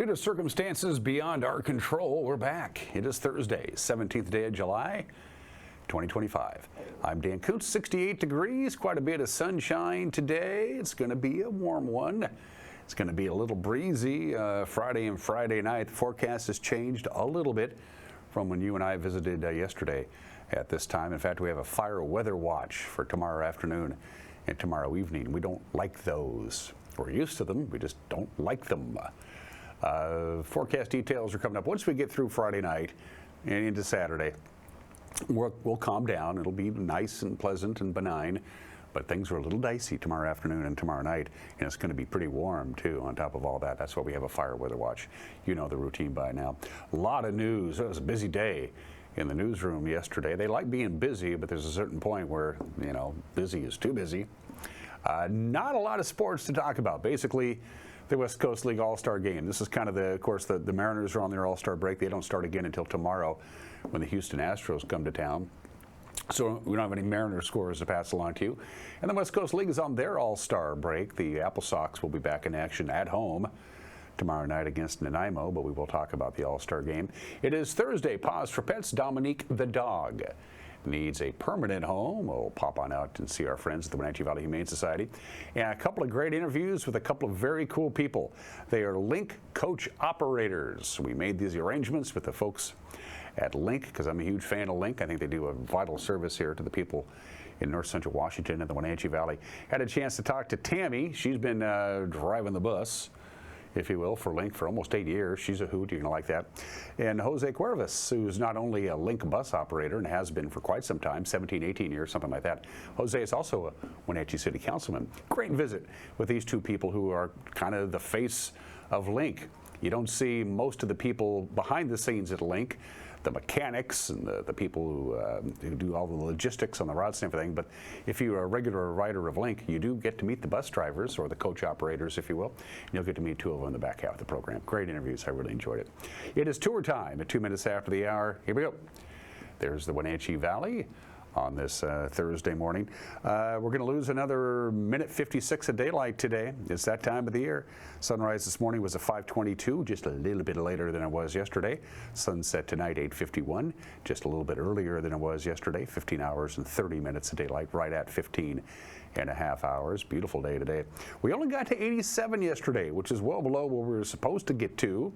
Due to circumstances beyond our control, we're back. It is Thursday, 17th day of July, 2025. I'm Dan Koontz, 68 degrees, quite a bit of sunshine today. It's going to be a warm one. It's going to be a little breezy Friday and Friday night. The forecast has changed a little bit from when you and I visited yesterday at this time. In fact, we have a fire weather watch for tomorrow afternoon and tomorrow evening. We don't like those. We're used to them. We just don't like them. Forecast details are coming up. Once we get through Friday night and into Saturday, we'll calm down. It'll be nice and pleasant and benign, but things are a little dicey tomorrow afternoon and tomorrow night, and it's going to be pretty warm too on top of all that. That's why we have a fire weather watch. You know the routine by now. A lot of news. It was a busy day in the newsroom yesterday. They like being busy, but there's a certain point where, you know, busy is too busy. Not a lot of sports to talk about. Basically, the West Coast League All-Star Game. This is kind of of course, the Mariners are on their All-Star break. They don't start again until tomorrow when the Houston Astros come to town. So we don't have any Mariners scores to pass along to you. And the West Coast League is on their All-Star break. The Apple Sox will be back in action at home tomorrow night against Nanaimo, but we will talk about the All-Star Game. It is Thursday. Pause for pets. Dominique the dog needs a permanent home. We'll pop on out and see our friends at the Wenatchee Valley Humane Society. And a couple of great interviews with a couple of very cool people. They are Link coach operators. We made these arrangements with the folks at Link because I'm a huge fan of Link. I think they do a vital service here to the people in North Central Washington and the Wenatchee Valley. Had a chance to talk to Tammy. She's been driving the bus, if you will, for Link for almost 8 years. She's a hoot. You're going to like that. And Jose Cuervas, who's not only a Link bus operator and has been for quite some time, 17, 18 years, something like that. Jose is also a Wenatchee City Councilman. Great visit with these two people who are kind of the face of Link. You don't see most of the people behind the scenes at Link, the mechanics and the people who do all the logistics on the routes and everything. But if you're a regular rider of Link, you do get to meet the bus drivers, or the coach operators, if you will. And you'll get to meet two of them in the back half of the program. Great interviews. I really enjoyed it. It is tour time at 2 minutes after the hour. Here we go. There's the Wenatchee Valley on this Thursday morning. We're going to lose another minute 56 of daylight today. It's that time of the year. Sunrise this morning was at 5:22, just a little bit later than it was yesterday. Sunset tonight, 8:51, just a little bit earlier than it was yesterday. 15 hours and 30 minutes of daylight, right at 15 and a half hours. Beautiful day today. We only got to 87 yesterday, which is well below where we were supposed to get to.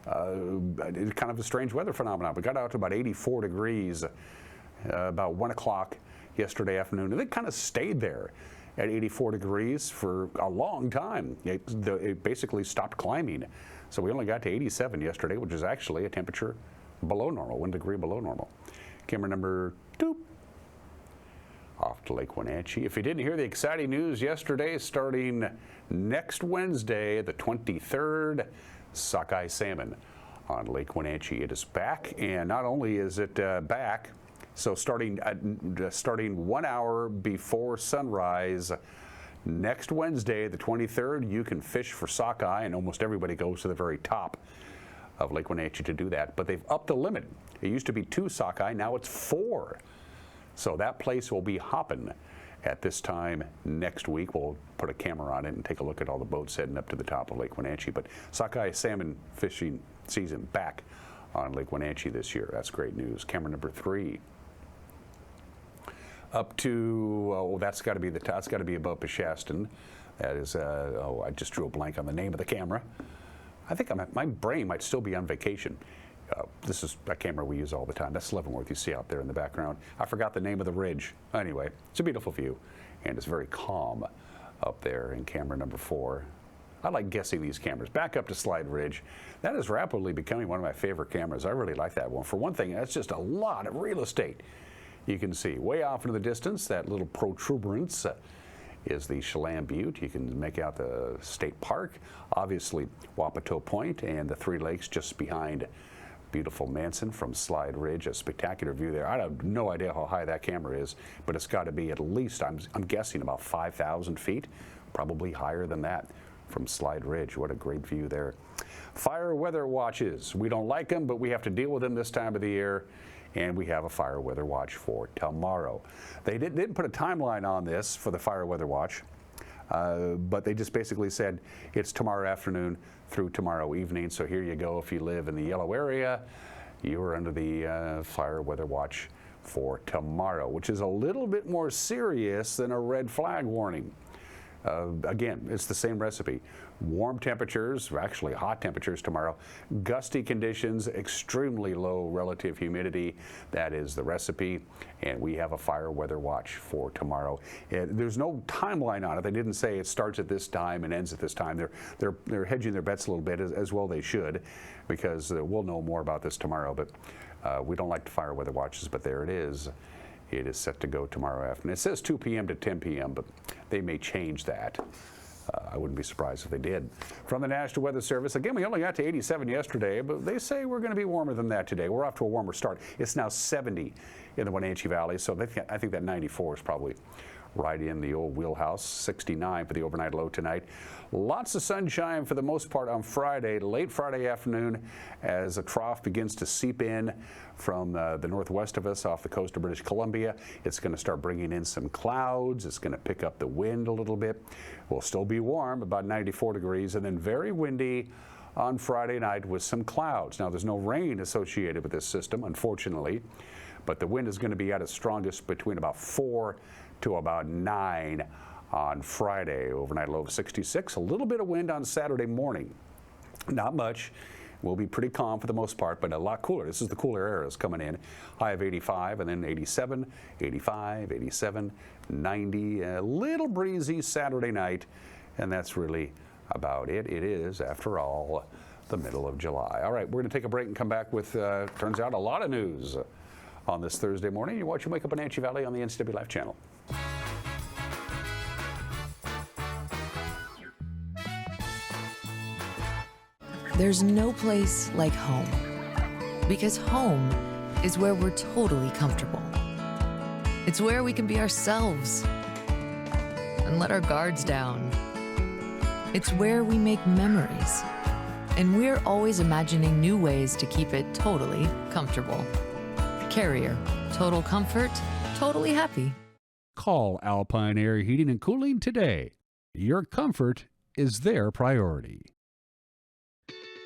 It's kind of a strange weather phenomenon. We got out to about 84 degrees about 1 o'clock yesterday afternoon, and it kind of stayed there at 84 degrees for a long time. It basically stopped climbing. So we only got to 87 yesterday, which is actually a temperature below normal, 1 degree below normal. Camera number 2 off to Lake Wenatchee. If you didn't hear the exciting news yesterday, starting next Wednesday, the 23rd, sockeye salmon on Lake Wenatchee. It is back, and not only is it back, so starting 1 hour before sunrise next Wednesday, the 23rd, you can fish for sockeye, and almost everybody goes to the very top of Lake Wenatchee to do that. But they've upped the limit. It used to be 2 sockeye, now it's 4. So that place will be hopping at this time next week. We'll put a camera on it and take a look at all the boats heading up to the top of Lake Wenatchee. But sockeye salmon fishing season back on Lake Wenatchee this year. That's great news. Camera number 3. Up to, that's got to be above Peshastin. That is, I just drew a blank on the name of the camera. I think my brain might still be on vacation. This is a camera we use all the time. That's Leavenworth you see out there in the background. I forgot the name of the ridge. Anyway, it's a beautiful view, and it's very calm up there in camera number 4. I like guessing these cameras. Back up to Slide Ridge. That is rapidly becoming one of my favorite cameras. I really like that one. For one thing, that's just a lot of real estate. You can see way off into the distance, that little protuberance is the Chelan Butte. You can make out the state park, obviously Wapato Point, and the 3 lakes just behind beautiful Manson from Slide Ridge. A spectacular view there. I have no idea how high that camera is, but it's got to be at least, I'm guessing, about 5,000 feet, probably higher than that from Slide Ridge. What a great view there. Fire weather watches. We don't like them, but we have to deal with them this time of the year. And we have a fire weather watch for tomorrow. They didn't put a timeline on this for the fire weather watch, but they just basically said it's tomorrow afternoon through tomorrow evening. So here you go. If you live in the yellow area, you are under the fire weather watch for tomorrow, which is a little bit more serious than a red flag warning. Again, it's the same recipe. Warm temperatures, actually hot temperatures tomorrow, gusty conditions, extremely low relative humidity. That is the recipe, and we have a fire weather watch for tomorrow. There's no timeline on it. They didn't say it starts at this time and ends at this time. They're hedging their bets a little bit, as well they should, because we'll know more about this tomorrow. But we don't like to fire weather watches, but there it is. It is set to go tomorrow afternoon. It says 2 p.m. to 10 p.m., but they may change that. I wouldn't be surprised if they did. From the National Weather Service, again, we only got to 87 yesterday, but they say we're going to be warmer than that today. We're off to a warmer start. It's now 70 in the Wenatchee Valley, so I think that 94 is probably right in the old wheelhouse. 69 for the overnight low tonight. Lots of sunshine for the most part on Friday, late Friday afternoon, as a trough begins to seep in from the northwest of us off the coast of British Columbia. It's going to start bringing in some clouds. It's going to pick up the wind a little bit. We'll still be warm, about 94 degrees, and then very windy on Friday night with some clouds. Now, there's no rain associated with this system, unfortunately, but the wind is going to be at its strongest between about 4 to about 9 on Friday. Overnight low of 66. A little bit of wind on Saturday morning. Not much. Will be pretty calm for the most part, but a lot cooler. This is the cooler areas coming in. High of 85, and then 87, 85, 87, 90. A little breezy Saturday night, and that's really about it. It is, after all, the middle of July. All right, we're going to take a break and come back with, turns out, a lot of news on this Thursday morning. You're watching Wake Up Wenatchee Valley on the NCWLIFE channel. There's no place like home, because home is where we're totally comfortable. It's where we can be ourselves and let our guards down. It's where we make memories, and we're always imagining new ways to keep it totally comfortable. Carrier, total comfort, totally happy. Call Alpine Air Heating and Cooling today. Your comfort is their priority.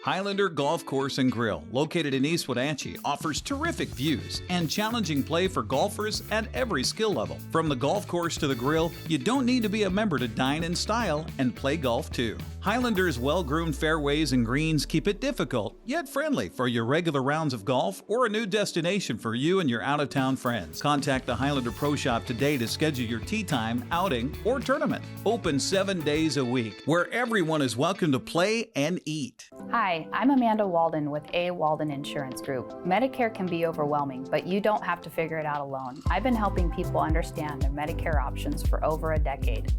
Highlander Golf Course and Grill, located in East Wenatchee, offers terrific views and challenging play for golfers at every skill level. From the golf course to the grill, you don't need to be a member to dine in style and play golf too. Highlander's well-groomed fairways and greens keep it difficult, yet friendly for your regular rounds of golf or a new destination for you and your out-of-town friends. Contact the Highlander Pro Shop today to schedule your tee time, outing, or tournament. Open 7 days a week, where everyone is welcome to play and eat. Hi, I'm Amanda Walden with A. Walden Insurance Group. Medicare can be overwhelming, but you don't have to figure it out alone. I've been helping people understand their Medicare options for over a decade.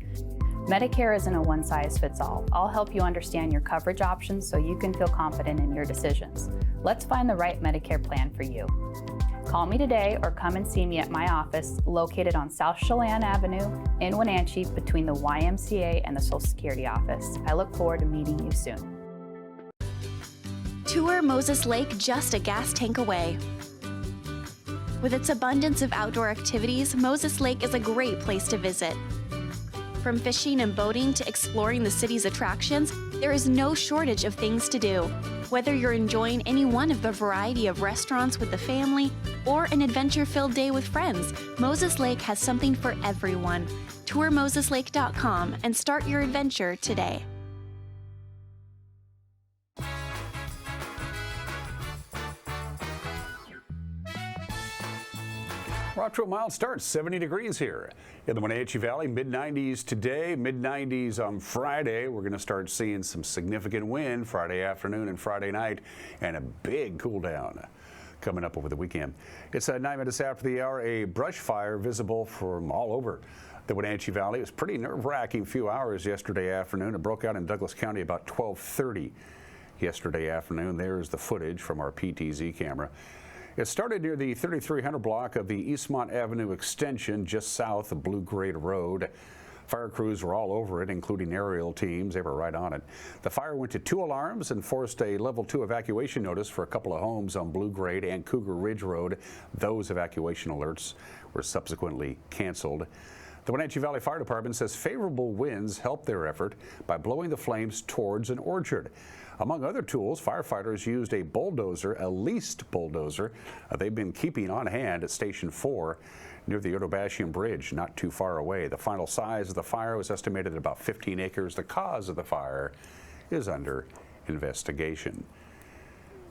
Medicare isn't a one-size-fits-all. I'll help you understand your coverage options so you can feel confident in your decisions. Let's find the right Medicare plan for you. Call me today or come and see me at my office located on South Chelan Avenue in Wenatchee between the YMCA and the Social Security office. I look forward to meeting you soon. Tour Moses Lake just a gas tank away. With its abundance of outdoor activities, Moses Lake is a great place to visit. From fishing and boating to exploring the city's attractions, there is no shortage of things to do. Whether you're enjoying any one of the variety of restaurants with the family or an adventure-filled day with friends, Moses Lake has something for everyone. TourMosesLake.com and start your adventure today. We're off to a mild start, 70 degrees here in the Wenatchee Valley. Mid-90s today, mid-90s on Friday. We're going to start seeing some significant wind Friday afternoon and Friday night, and a big cool down coming up over the weekend. It's 9 minutes after the hour. A brush fire visible from all over the Wenatchee Valley. It was pretty nerve-wracking few hours yesterday afternoon. It broke out in Douglas County about 12:30 yesterday afternoon. There's the footage from our PTZ camera. It started near the 3300 block of the Eastmont Avenue extension just south of Blue Grade Road. Fire crews were all over it, including aerial teams. They were right on it. The fire went to 2 alarms and forced a level 2 evacuation notice for a couple of homes on Blue Grade and Cougar Ridge Road. Those evacuation alerts were subsequently canceled. The Wenatchee Valley Fire Department says favorable winds helped their effort by blowing the flames towards an orchard. Among other tools, firefighters used a bulldozer, a leased bulldozer. They've been keeping on hand at Station 4 near the Otobashian Bridge, not too far away. The final size of the fire was estimated at about 15 acres. The cause of the fire is under investigation.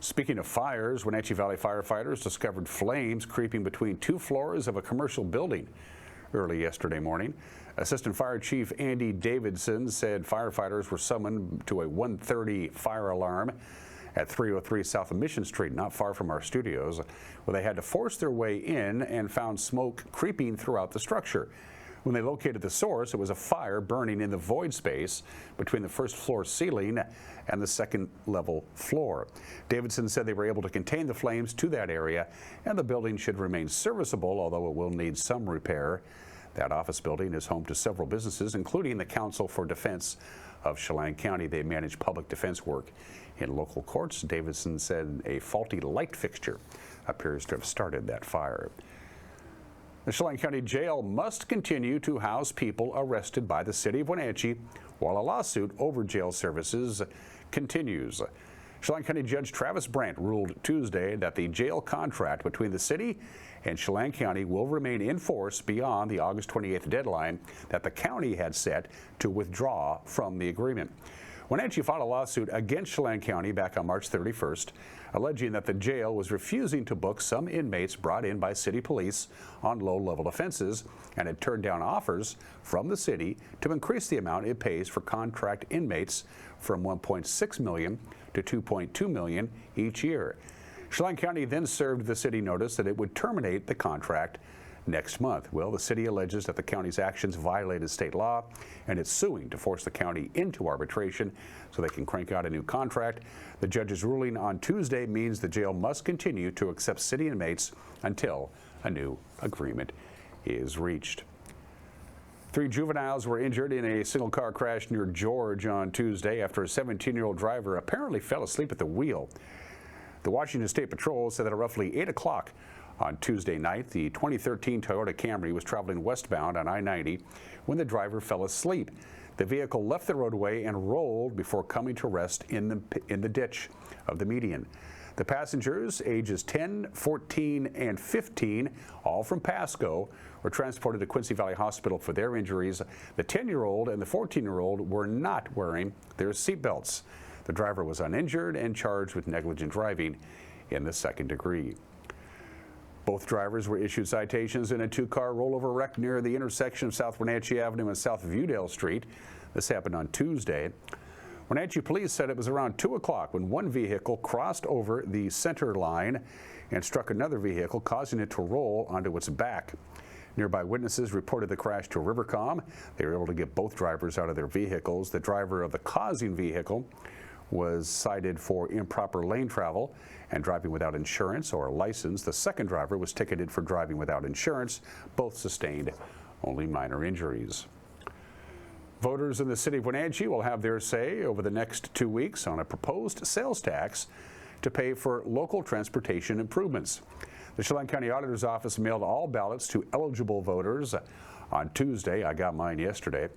Speaking of fires, Wenatchee Valley firefighters discovered flames creeping between 2 floors of a commercial building early yesterday morning. Assistant Fire Chief Andy Davidson said firefighters were summoned to a 1:30 fire alarm at 303 South of Mission Street, not far from our studios, where they had to force their way in and found smoke creeping throughout the structure. When they located the source, it was a fire burning in the void space between the first floor ceiling and the second level floor. Davidson said they were able to contain the flames to that area, and the building should remain serviceable, although it will need some repair. That office building is home to several businesses, including the Council for Defense of Chelan County. They manage public defense work in local courts. Davidson said a faulty light fixture appears to have started that fire. The Chelan County Jail must continue to house people arrested by the city of Wenatchee while a lawsuit over jail services continues. Chelan County Judge Travis Brandt ruled Tuesday that the jail contract between the city and Chelan County will remain in force beyond the August 28th deadline that the county had set to withdraw from the agreement. Wenatchee filed a lawsuit against Chelan County back on March 31st, alleging that the jail was refusing to book some inmates brought in by city police on low-level offenses and had turned down offers from the city to increase the amount it pays for contract inmates from $1.6 million to $2.2 million each year. Chelan County then served the city notice that it would terminate the contract next month. Well, the city alleges that the county's actions violated state law, and it's suing to force the county into arbitration so they can crank out a new contract. The judge's ruling on Tuesday means the jail must continue to accept city inmates until a new agreement is reached. 3 juveniles were injured in a single-car crash near George on Tuesday after a 17-year-old driver apparently fell asleep at the wheel. The Washington State Patrol said that at roughly 8 o'clock on Tuesday night, the 2013 Toyota Camry was traveling westbound on I-90 when the driver fell asleep. The vehicle left the roadway and rolled before coming to rest in the ditch of the median. The passengers, ages 10, 14, and 15, all from Pasco, were transported to Quincy Valley Hospital for their injuries. The 10-year-old and the 14-year-old were not wearing their seatbelts. The driver was uninjured and charged with negligent driving in the second degree. Both drivers were issued citations in a 2-car rollover wreck near the intersection of South Wenatchee Avenue and South Viewdale Street. This happened on Tuesday. Wenatchee police said it was around 2 o'clock when one vehicle crossed over the center line and struck another vehicle, causing it to roll onto its back. Nearby witnesses reported the crash to Rivercom. They were able to get both drivers out of their vehicles. The driver of the causing vehicle was cited for improper lane travel and driving without insurance or a license. The second driver was ticketed for driving without insurance. Both sustained only minor injuries. Voters in the city of Wenatchee will have their say over the next 2 weeks on a proposed sales tax to pay for local transportation improvements. The Chelan County Auditor's Office mailed all ballots to eligible voters on Tuesday. I got mine yesterday.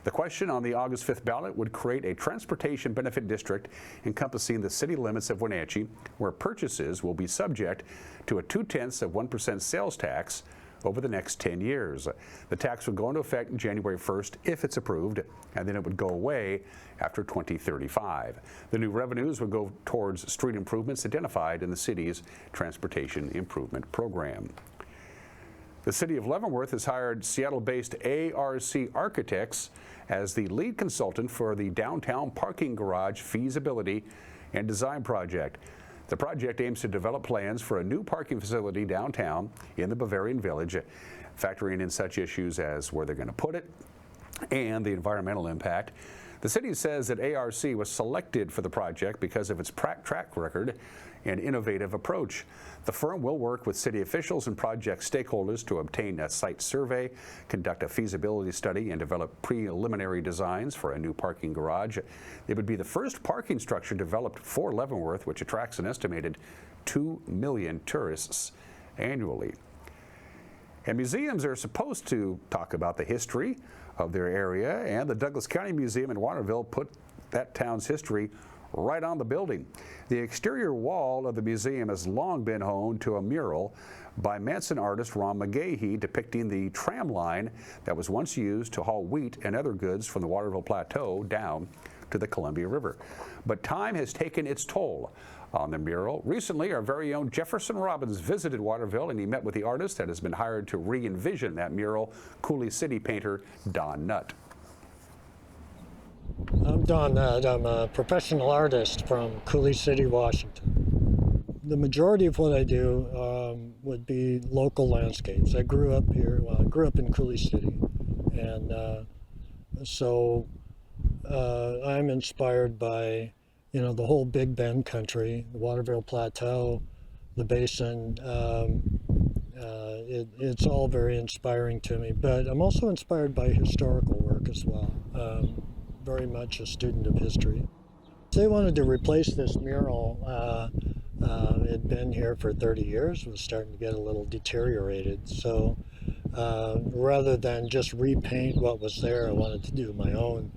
The question on the August 5th ballot would create a transportation benefit district encompassing the city limits of Wenatchee, where purchases will be subject to a 0.2% sales tax over the next 10 years. The tax would go into effect January 1st if it's approved, and then it would go away after 2035. The new revenues would go towards street improvements identified in the city's transportation improvement program. The city of Leavenworth has hired Seattle-based ARC Architects as the lead consultant for the downtown parking garage feasibility and design project. The project aims to develop plans for a new parking facility downtown in the Bavarian Village, factoring in such issues as where they're going to put it and the environmental impact. The city says that ARC was selected for the project because of its track record and innovative approach. The firm will work with city officials and project stakeholders to obtain a site survey, conduct a feasibility study, and develop preliminary designs for a new parking garage. It would be the first parking structure developed for Leavenworth, which attracts an estimated 2 million tourists annually. And museums are supposed to talk about the history of their area, and the Douglas County Museum in Waterville put that town's history right on the building. The exterior wall of the museum has long been home to a mural by Manson artist Ron McGahee depicting the tram line that was once used to haul wheat and other goods from the Waterville Plateau down to the Columbia River. But time has taken its toll on the mural. Recently, our very own Jefferson Robbins visited Waterville and he met with the artist that has been hired to re-envision that mural, Coulee City painter Don Nutt. I'm Don Nutt. I'm a professional artist from Coulee City, Washington. The majority of what I do would be local landscapes. I grew up here, I grew up in Coulee City, and so I'm inspired by, the whole Big Bend country, the Waterville Plateau, the basin. It's all very inspiring to me, but I'm also inspired by historical work as well. Very much a student of history. They wanted to replace this mural. It had been here for 30 years, was starting to get a little deteriorated. So rather than just repaint what was there, I wanted to do my own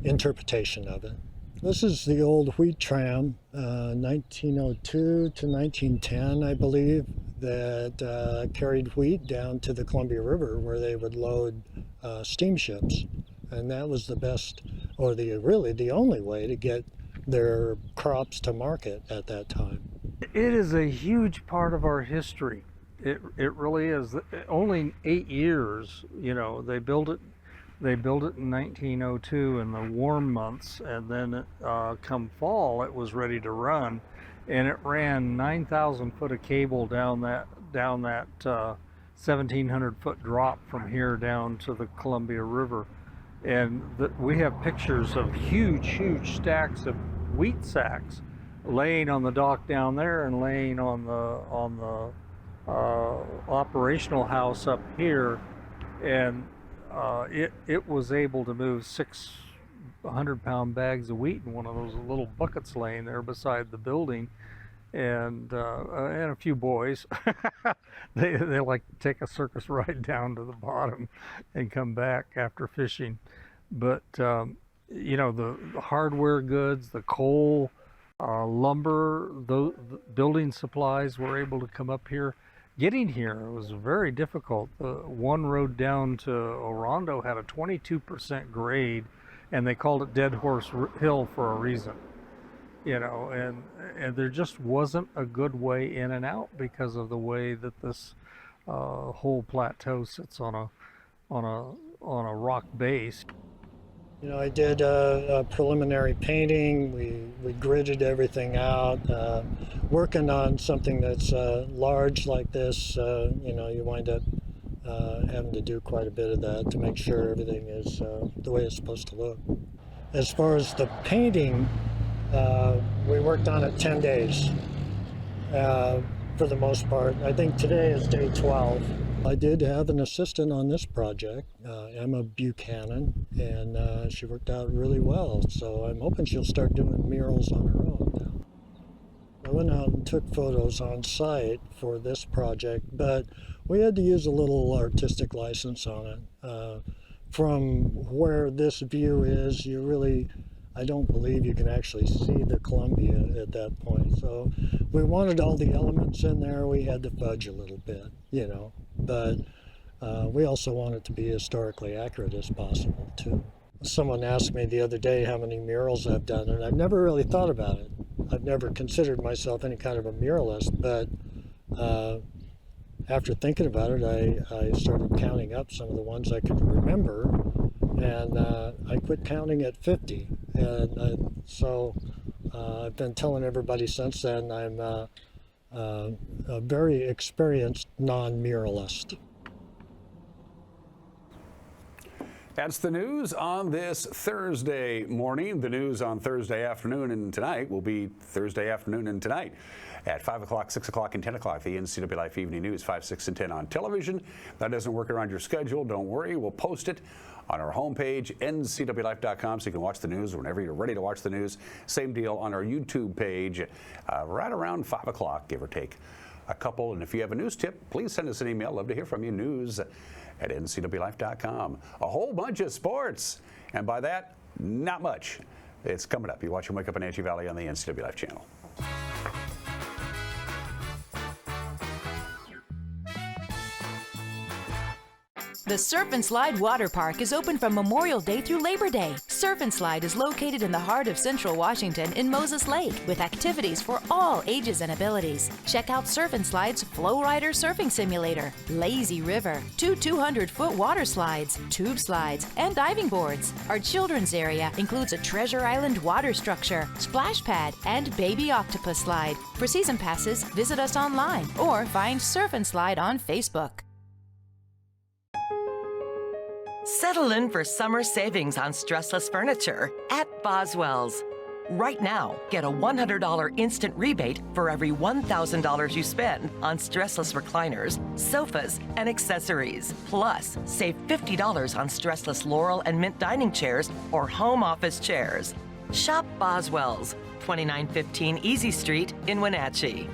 interpretation of it. This is the old wheat tram, 1902 to 1910, I believe, that carried wheat down to the Columbia River where they would load steamships. And that was the best, or really the only way to get their crops to market at that time. It is a huge part of our history. It really is. Only 8 years, they built it in 1902 in the warm months, and then come fall it was ready to run, and it ran 9,000 foot of cable down that 1,700 foot drop from here down to the Columbia River. And we have pictures of huge stacks of wheat sacks laying on the dock down there and laying on the operational house up here, and it was able to move 600-pound bags of wheat in one of those little buckets laying there beside the building, and a few boys. they like to take a circus ride down to the bottom and come back after fishing. But the hardware goods, the coal, lumber, the building supplies were able to come up here. Getting here was very difficult. The one road down to Orondo had a 22% grade, and they called it Dead Horse Hill for a reason. And there just wasn't a good way in and out because of the way that this whole plateau sits on a rock base. I did a preliminary painting. We gridded everything out. Working on something that's large like this, you wind up having to do quite a bit of that to make sure everything is the way it's supposed to look. As far as the painting, we worked on it 10 days for the most part. I think today is day 12. I did have an assistant on this project, Emma Buchanan, and she worked out really well. So I'm hoping she'll start doing murals on her own now. I went out and took photos on site for this project, but we had to use a little artistic license on it. From where this view is, I don't believe you can actually see the Columbia at that point. So we wanted all the elements in there. We had to fudge a little bit, but we also want it to be historically accurate as possible too. Someone asked me the other day how many murals I've done, and I've never really thought about it. I've never considered myself any kind of a muralist, but after thinking about it, I started counting up some of the ones I could remember, and I quit counting at 50. And so I've been telling everybody since then I'm a very experienced non-muralist. That's the news on this Thursday morning. The news on Thursday afternoon and tonight will be Thursday afternoon and tonight at 5 o'clock, 6 o'clock, and 10 o'clock. The NCWLIFE Evening News, 5, 6, and 10 on television. That doesn't work around your schedule. Don't worry. We'll post it on our homepage, NCWLIFE.com, so you can watch the news whenever you're ready to watch the news. Same deal on our YouTube page, right around 5 o'clock, give or take a couple. And if you have a news tip, please send us an email. Love to hear from you. News at NCWLIFE.com. A whole bunch of sports, and by that, not much. It's coming up. You're watching Wake Up Wenatchee Valley on the NCWLIFE channel. The Surf and Slide Water Park is open from Memorial Day through Labor Day. Surf and Slide is located in the heart of Central Washington in Moses Lake with activities for all ages and abilities. Check out Surf and Slide's Flow Rider Surfing Simulator, Lazy River, 2 200-foot water slides, tube slides, and diving boards. Our children's area includes a Treasure Island water structure, splash pad, and baby octopus slide. For season passes, visit us online or find Surf and Slide on Facebook. Settle in for summer savings on stressless furniture at Boswell's. Right now, get a $100 instant rebate for every $1,000 you spend on stressless recliners, sofas, and accessories. Plus, save $50 on stressless Laurel and Mint dining chairs or home office chairs. Shop Boswell's, 2915 Easy Street in Wenatchee.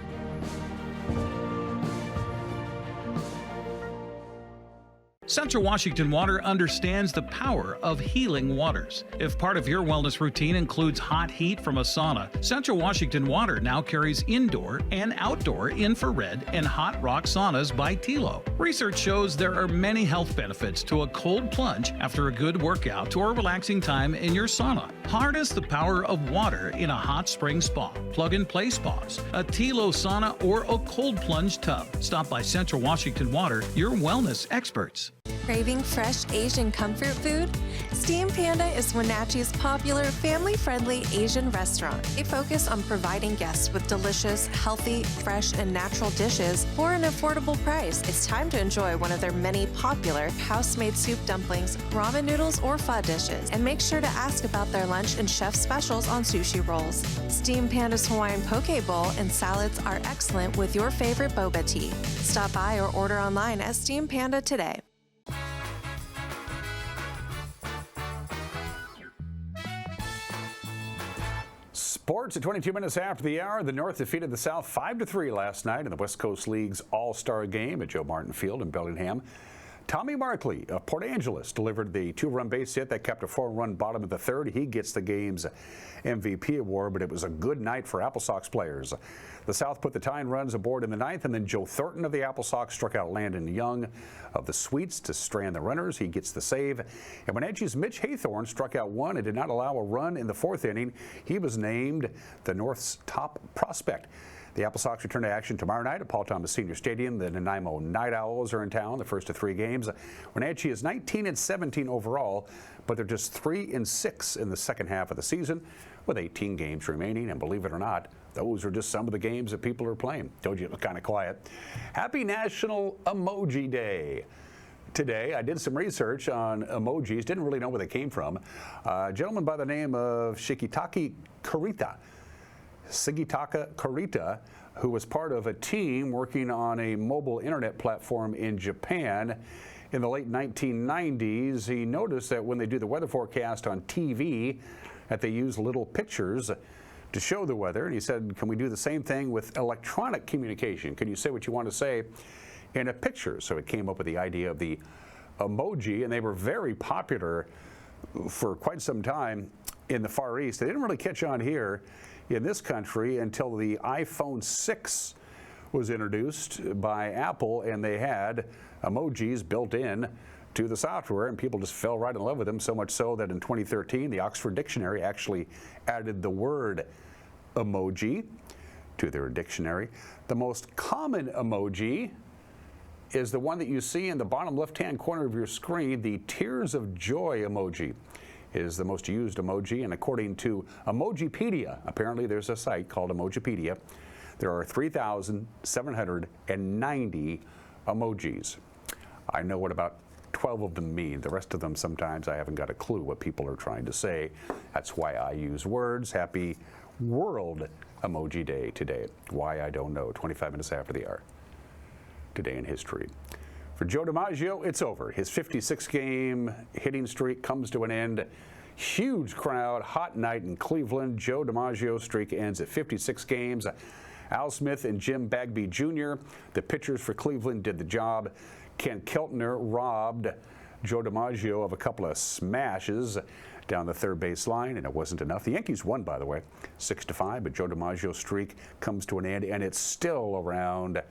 Central Washington Water understands the power of healing waters. If part of your wellness routine includes hot heat from a sauna, Central Washington Water now carries indoor and outdoor infrared and hot rock saunas by Tilo. Research shows there are many health benefits to a cold plunge after a good workout or relaxing time in your sauna. Harness the power of water in a hot spring spa, plug-and-play spas, a Tilo sauna, or a cold plunge tub. Stop by Central Washington Water, your wellness experts. Craving fresh Asian comfort food? Steam Panda is Wenatchee's popular, family-friendly Asian restaurant. They focus on providing guests with delicious, healthy, fresh, and natural dishes for an affordable price. It's time to enjoy one of their many popular house-made soup dumplings, ramen noodles, or pho dishes. And make sure to ask about their lunch and chef specials on sushi rolls. Steam Panda's Hawaiian poke bowl and salads are excellent with your favorite boba tea. Stop by or order online at Steam Panda today. Sports at 22 minutes after the hour. The North defeated the South 5-3 last night in the West Coast League's All-Star game at Joe Martin Field in Bellingham. Tommy Markley of Port Angeles delivered the 2-run base hit that kept a 4-run bottom of the third. He gets the game's MVP award, but it was a good night for Apple Sox players. The South put the tying runs aboard in the ninth, and then Joe Thornton of the Apple Sox struck out Landon Young of the Sweets to strand the runners. He gets the save. And Wenatchee's Mitch Haythorne struck out one and did not allow a run in the fourth inning. He was named the North's top prospect. The Apple Sox return to action tomorrow night at Paul Thomas Senior Stadium. The Nanaimo Night Owls are in town the first of 3 games. Wenatchee is 19-17 overall, but they're just 3-6 in the second half of the season with 18 games remaining. And believe it or not, those are just some of the games that people are playing. Told you it was kind of quiet. Happy National Emoji Day. Today, I did some research on emojis. Didn't really know where they came from. A gentleman by the name of Sigitaka Kurita, who was part of a team working on a mobile internet platform in Japan in the late 1990s. He noticed that when they do the weather forecast on TV, that they use little pictures to show the weather. And he said, can we do the same thing with electronic communication? Can you say what you want to say in a picture? So it came up with the idea of the emoji, and they were very popular for quite some time in the Far East. They didn't really catch on here in this country until the iPhone 6 was introduced by Apple, and they had emojis built in to the software, and people just fell right in love with them, so much so that in 2013 the Oxford Dictionary actually added the word emoji to their dictionary. The most common emoji is the one that you see in the bottom left-hand corner of your screen. The tears of joy emoji is the most used emoji, and according to Emojipedia, apparently there's a site called Emojipedia, there are 3,790 emojis. I know what about 12 of them mean. The rest of them, sometimes I haven't got a clue what people are trying to say. That's why I use words. Happy World Emoji Day today. Why, I don't know. 25 minutes after the hour. Today in history. For Joe DiMaggio, it's over. His 56-game hitting streak comes to an end. Huge crowd, hot night in Cleveland. Joe DiMaggio's streak ends at 56 games. Al Smith and Jim Bagby Jr., the pitchers for Cleveland, did the job. Ken Keltner robbed Joe DiMaggio of a couple of smashes. down the third base line, and it wasn't enough. The Yankees won, by the way, 6-5, but Joe DiMaggio's streak comes to an end, and it's still around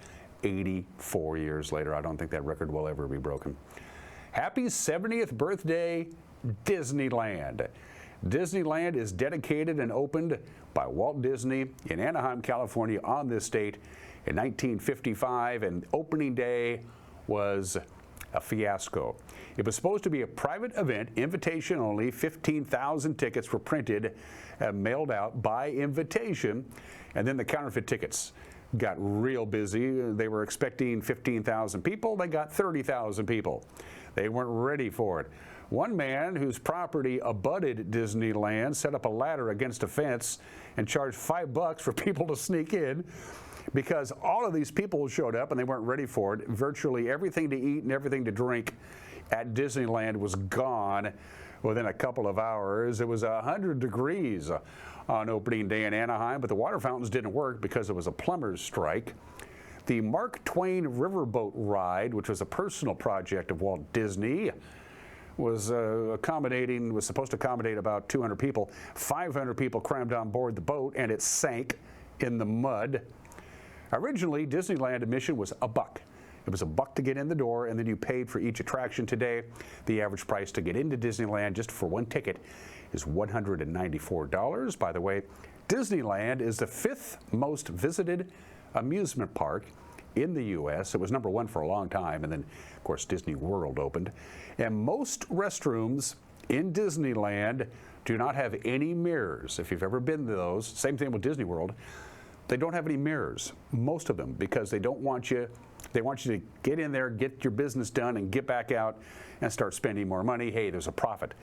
84 years later. I don't think that record will ever be broken. Happy 70th birthday, Disneyland. Disneyland is dedicated and opened by Walt Disney in Anaheim, California on this date in 1955, and opening day was a fiasco. It was supposed to be a private event, invitation only. 15,000 tickets were printed and mailed out by invitation, and then the counterfeit tickets got real busy. They were expecting 15,000 people. They got 30,000 people. They weren't ready for it. One man whose property abutted Disneyland set up a ladder against a fence and charged $5 for people to sneak in, because all of these people showed up and they weren't ready for it. Virtually everything to eat and everything to drink at Disneyland was gone within a couple of hours. It was 100 degrees on opening day in Anaheim, but the water fountains didn't work because it was a plumber's strike. The Mark Twain Riverboat Ride, which was a personal project of Walt Disney, was supposed to accommodate about 200 people. 500 people crammed on board the boat, and it sank in the mud. Originally, Disneyland admission was $1. It was $1 to get in the door, and then you paid for each attraction. Today, the average price to get into Disneyland just for one ticket is $194. By the way, Disneyland is the 5th most visited amusement park in the U.S. It was number 1 for a long time, and then, of course, Disney World opened. And most restrooms in Disneyland do not have any mirrors. If you've ever been to those, same thing with Disney World, they don't have any mirrors, most of them, because they want you to get in there, get your business done, and get back out and start spending more money. Hey, there's a profit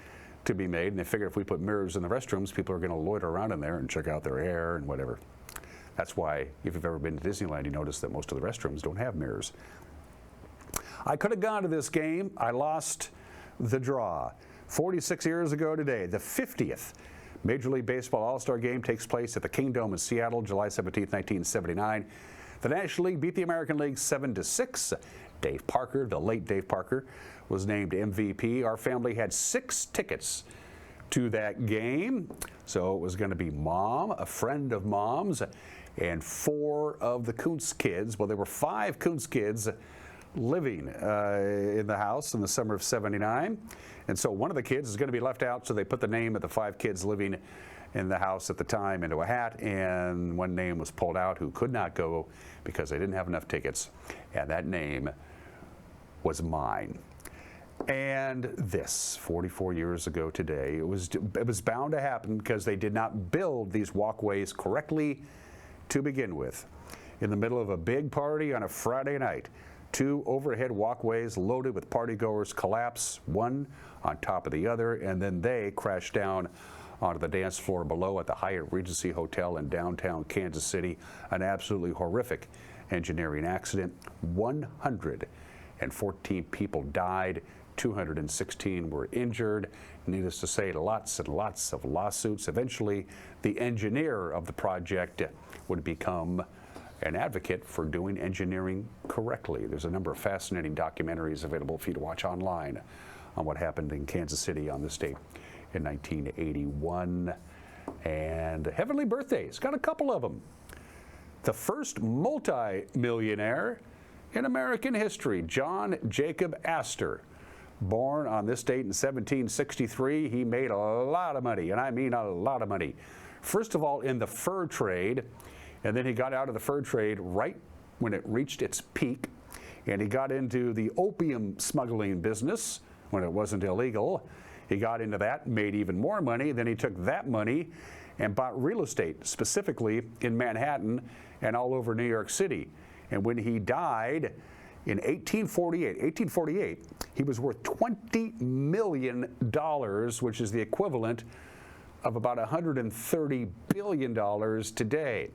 to be made, and they figure if we put mirrors in the restrooms, people are going to loiter around in there and check out their hair and whatever. That's why, if you've ever been to Disneyland, you notice that most of the restrooms don't have mirrors. I could have gone to this game. I lost the draw. 46 years ago today, the 50th Major League Baseball All-Star Game takes place at the Kingdome in Seattle, July 17, 1979. The National League beat the American League 7-6. Dave Parker, the late Dave Parker, was named MVP. Our family had 6 tickets to that game. So it was going to be Mom, a friend of Mom's, and 4 of the Kuntz kids. Well, there were 5 Kuntz kids living in the house in the summer of '79. And so one of the kids is going to be left out, so they put the name of the 5 kids living in the house at the time into a hat, and one name was pulled out who could not go because they didn't have enough tickets, and that name was mine. And this, 44 years ago today, it was bound to happen because they did not build these walkways correctly to begin with. In the middle of a big party on a Friday night, 2 overhead walkways loaded with partygoers collapse, one on top of the other, and then they crash down onto the dance floor below at the Hyatt Regency Hotel in downtown Kansas City. An absolutely horrific engineering accident. 114 people died, 216 were injured. Needless to say, lots and lots of lawsuits. Eventually, the engineer of the project would become an advocate for doing engineering correctly. There's a number of fascinating documentaries available for you to watch online on what happened in Kansas City on this date in 1981. And heavenly birthdays, got a couple of them. The first multi-millionaire in American history, John Jacob Astor. Born on this date in 1763, he made a lot of money, and I mean a lot of money. First of all, in the fur trade, and then he got out of the fur trade right when it reached its peak, and he got into the opium smuggling business when it wasn't illegal. He got into that, made even more money. Then he took that money and bought real estate, specifically in Manhattan and all over New York City. And when he died in 1848, he was worth $20 million, which is the equivalent of about $130 billion today.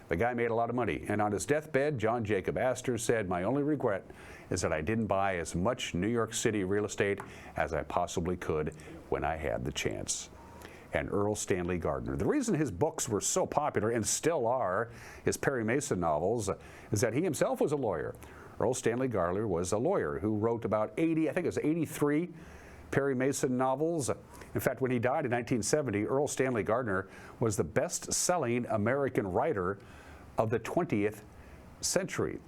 The guy made a lot of money, and on his deathbed, John Jacob Astor said, "My only regret is that I didn't buy as much New York City real estate as I possibly could when I had the chance." And Earl Stanley Gardner. The reason his books were so popular, and still are, his Perry Mason novels, is that he himself was a lawyer. Earl Stanley Gardner was a lawyer who wrote about 83 Perry Mason novels. In fact, when he died in 1970, Earl Stanley Gardner was the best-selling American writer of the 20th century.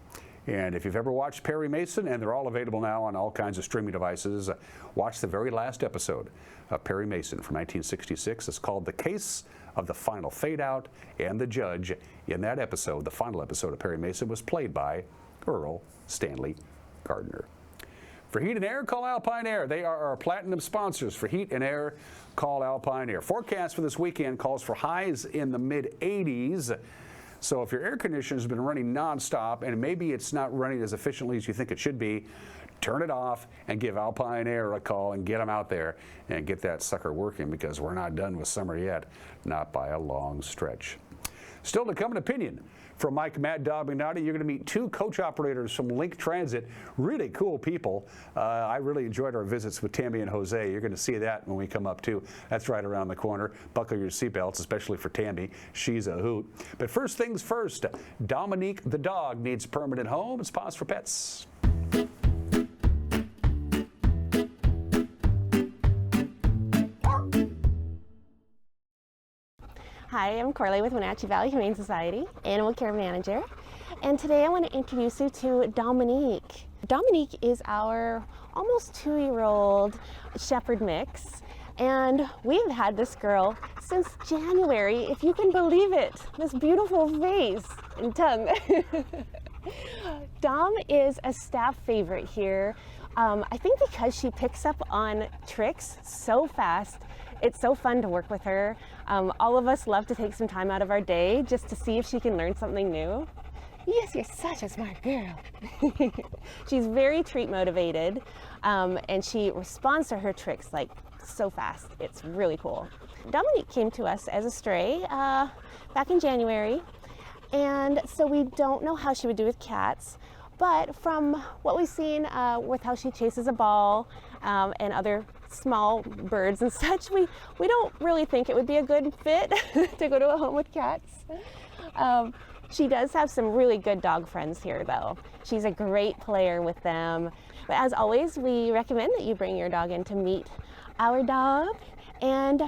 And if you've ever watched Perry Mason, and they're all available now on all kinds of streaming devices, watch the very last episode of Perry Mason from 1966. It's called The Case of the Final Fade Out, and the judge in that episode, the final episode of Perry Mason, was played by Earl Stanley Gardner. For heat and air, call Alpine Air. They are our platinum sponsors. For heat and air, call Alpine Air. Forecast for this weekend calls for highs in the mid-80s. So if your air conditioner has been running nonstop and maybe it's not running as efficiently as you think it should be, turn it off and give Alpine Air a call and get them out there and get that sucker working, because we're not done with summer yet, not by a long stretch. Still to come, an opinion from Mike Mad Dog Mignotti. You're going to meet two coach operators from Link Transit. Really cool people. I really enjoyed our visits with Tammy and Jose. You're going to see that when we come up too. That's right around the corner. Buckle your seatbelts, especially for Tammy. She's a hoot. But first things first, Dominique the dog needs a permanent home. It's Pause for Pets. Hi, I'm Corley with Wenatchee Valley Humane Society, Animal Care Manager, and today I want to introduce you to Dominique. Dominique is our almost 2-year-old shepherd mix, and we've had this girl since January, if you can believe it. This beautiful face and tongue. Dom is a staff favorite here. I think because she picks up on tricks so fast. It's so fun to work with her. All of us love to take some time out of our day just to see if she can learn something new. Yes, you're such a smart girl. She's very treat motivated, and she responds to her tricks like so fast. It's really cool. Dominique came to us as a stray back in January, and so we don't know how she would do with cats, but from what we've seen with how she chases a ball and other small birds and such, we don't really think it would be a good fit to go to a home with cats. She does have some really good dog friends here though. She's a great player with them. But as always, we recommend that you bring your dog in to meet our dog and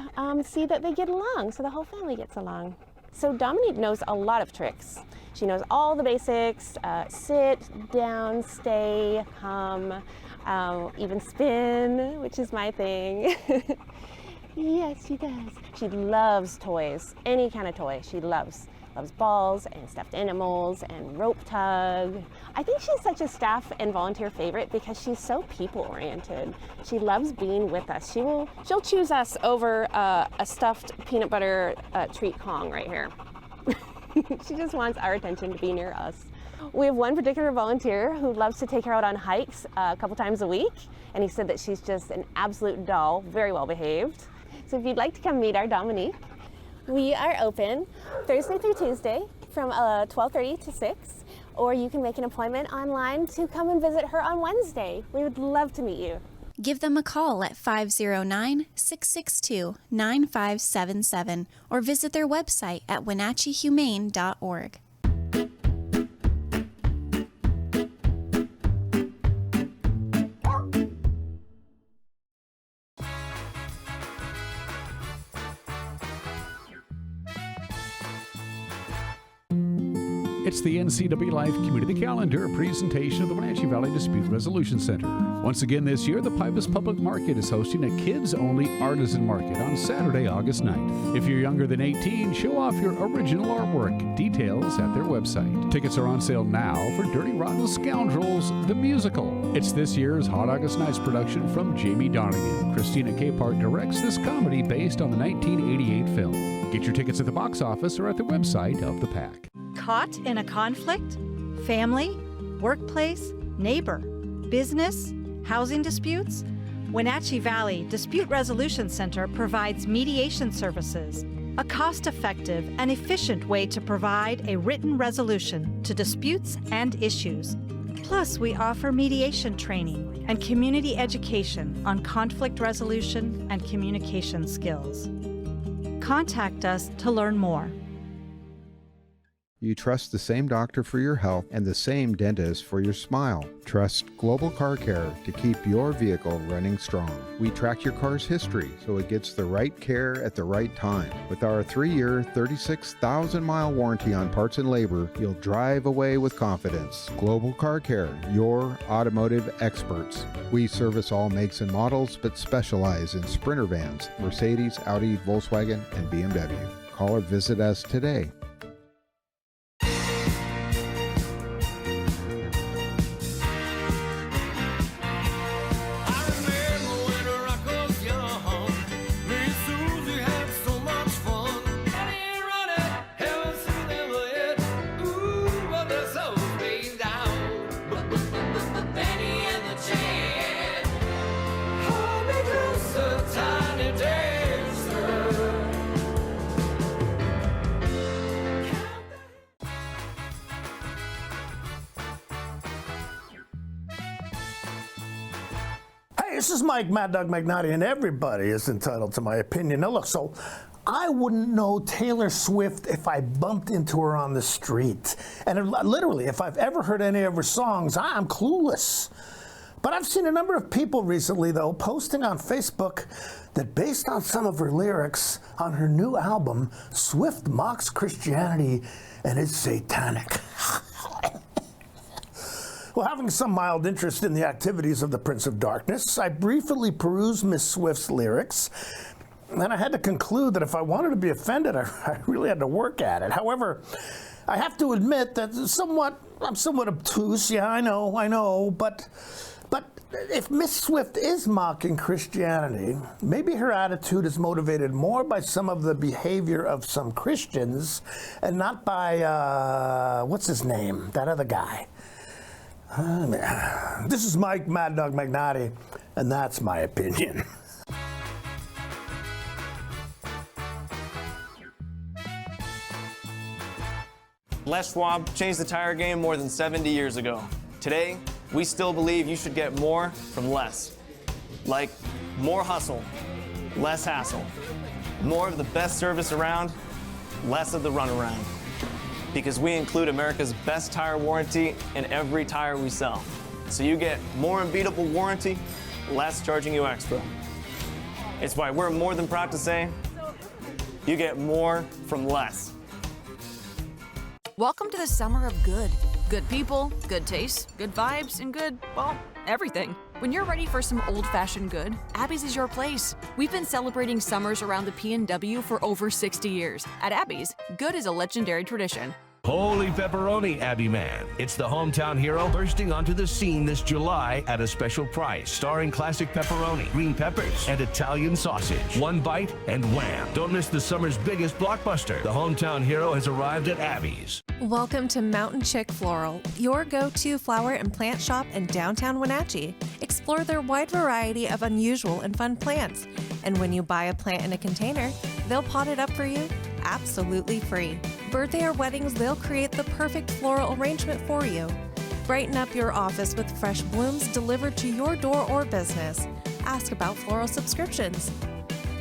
see that they get along, so the whole family gets along. So Dominique knows a lot of tricks. She knows all the basics, sit, down, stay, come, even spin, which is my thing. Yes, she does. She loves toys, any kind of toy she loves. Loves balls and stuffed animals and rope tug. I think she's such a staff and volunteer favorite because she's so people oriented. She loves being with us. She'll choose us over a stuffed peanut butter treat Kong right here. She just wants our attention to be near us. We have one particular volunteer who loves to take her out on hikes a couple times a week, and he said that she's just an absolute doll, very well behaved. So if you'd like to come meet our Dominique, we are open Thursday through Tuesday from 12:30 to 6, or you can make an appointment online to come and visit her on Wednesday. We would love to meet you. Give them a call at 509-662-9577 or visit their website at wenatcheehumane.org. It's the NCWLIFE Community Calendar, a presentation of the Wenatchee Valley Dispute Resolution Center. Once again this year, the Pybus Public Market is hosting a kids-only artisan market on Saturday, August 9th. If you're younger than 18, show off your original artwork. Details at their website. Tickets are on sale now for Dirty Rotten Scoundrels, the musical. It's this year's Hot August Nights production from Jamie Donegan. Christina Capehart directs this comedy based on the 1988 film. Get your tickets at the box office or at the website of the PAC. Caught in a conflict? Family? Workplace? Neighbor? Business? Housing disputes? Wenatchee Valley Dispute Resolution Center provides mediation services, a cost-effective and efficient way to provide a written resolution to disputes and issues. Plus, we offer mediation training and community education on conflict resolution and communication skills. Contact us to learn more. You trust the same doctor for your health and the same dentist for your smile. Trust Global Car Care to keep your vehicle running strong. We track your car's history so it gets the right care at the right time. With our 3-year, 36,000-mile warranty on parts and labor, you'll drive away with confidence. Global Car Care, your automotive experts. We service all makes and models, but specialize in Sprinter vans, Mercedes, Audi, Volkswagen, and BMW. Call or visit us today. This is Mike Mad Dog Magnati, and everybody is entitled to my opinion. Now look, so I wouldn't know Taylor Swift if I bumped into her on the street. And literally, if I've ever heard any of her songs, I'm clueless. But I've seen a number of people recently, though, posting on Facebook that based on some of her lyrics on her new album, Swift mocks Christianity and is satanic. Well, having some mild interest in the activities of the Prince of Darkness, I briefly perused Miss Swift's lyrics, and I had to conclude that if I wanted to be offended, I really had to work at it. However, I have to admit that I'm somewhat obtuse. Yeah, I know, but if Miss Swift is mocking Christianity, maybe her attitude is motivated more by some of the behavior of some Christians and not by, what's his name, that other guy. This is Mike Mad Dog Magnati, and that's my opinion. Les Schwab changed the tire game more than 70 years ago. Today, we still believe you should get more from less. Like more hustle, less hassle. More of the best service around, less of the runaround. Because we include America's best tire warranty in every tire we sell. So you get more unbeatable warranty, less charging you extra. It's why we're more than proud to say, you get more from less. Welcome to the summer of good. Good people, good taste, good vibes, and good, well, everything. When you're ready for some old-fashioned good, Abby's is your place. We've been celebrating summers around the P&W for over 60 years. At Abby's, good is a legendary tradition. Holy pepperoni, Abby Man. It's the hometown hero bursting onto the scene this July at a special price, starring classic pepperoni, green peppers, and Italian sausage. One bite and wham. Don't miss the summer's biggest blockbuster. The hometown hero has arrived at Abby's. Welcome to Mountain Chick Floral, your go-to flower and plant shop in downtown Wenatchee. Explore their wide variety of unusual and fun plants. And when you buy a plant in a container, they'll pot it up for you absolutely free. Birthday or weddings, they'll create the perfect floral arrangement for you. Brighten up your office with fresh blooms delivered to your door or business. Ask about floral subscriptions.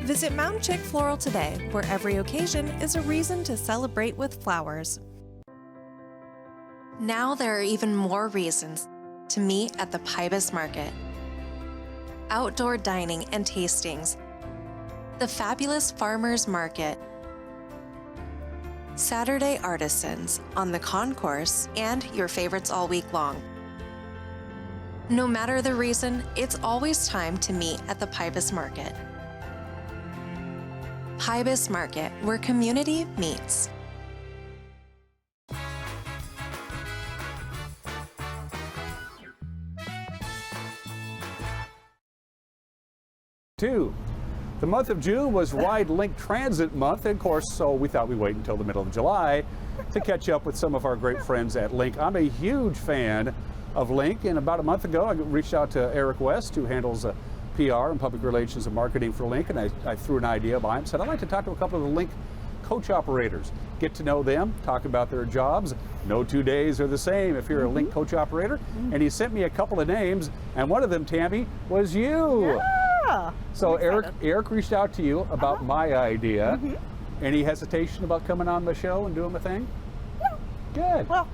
Visit Mountain Chick Floral today, where every occasion is a reason to celebrate with flowers. Now there are even more reasons to meet at the Pybus Market. Outdoor dining and tastings, the fabulous Farmers Market, Saturday artisans on the concourse, and your favorites all week long. No matter the reason, it's always time to meet at the Pybus Market. Pybus Market, where community meets. The month of June was Ride Link Transit Month, and of course, so we thought we'd wait until the middle of July to catch up with some of our great friends at Link. I'm a huge fan of Link, and about a month ago, I reached out to Eric West, who handles PR and public relations and marketing for Link, and I threw an idea by him, said I'd like to talk to a couple of the Link coach operators, get to know them, talk about their jobs. No 2 days are the same if you're a Link coach operator, and he sent me a couple of names, and one of them, Tammy, was you. So Eric reached out to you about my idea. Any hesitation about coming on the show and doing the thing? Good. Well,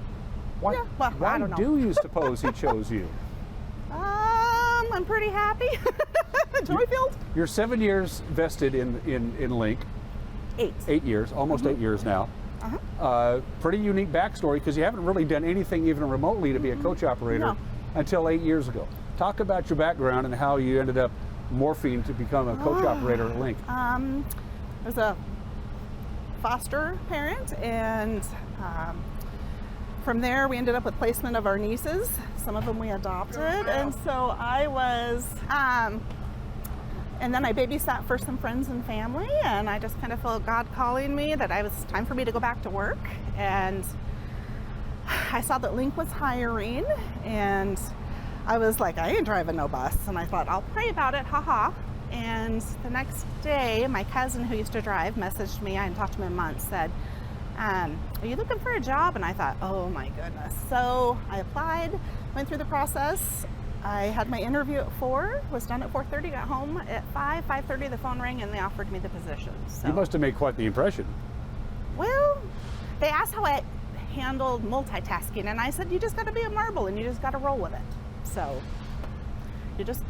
why, yeah, well, why I don't know. do you suppose he chose you? I'm pretty happy. Joy-filled. You're 7 years vested in Link. 8. 8 years, almost 8 years now. Pretty unique backstory because you haven't really done anything even remotely to be a coach operator until 8 years ago. Talk about your background and how you ended up morphing to become a coach operator at Link. I was a foster parent, and from there we ended up with placement of our nieces. Some of them we adopted, and so I was, and then I babysat for some friends and family, and I just kind of felt God calling me that it was time for me to go back to work. And I saw that Link was hiring, and I was like, I ain't driving no bus. And I thought, I'll pray about it, haha. And the next day, my cousin who used to drive messaged me, I hadn't talked to him in months, said, are you looking for a job? And I thought, oh my goodness. So I applied, went through the process. I had my interview at 4, was done at 4:30, got home at 5:30, the phone rang and they offered me the position. So, you must have made quite the impression. well, they asked how I handled multitasking, and I said, you just gotta be a marble and you just gotta roll with it. So, you just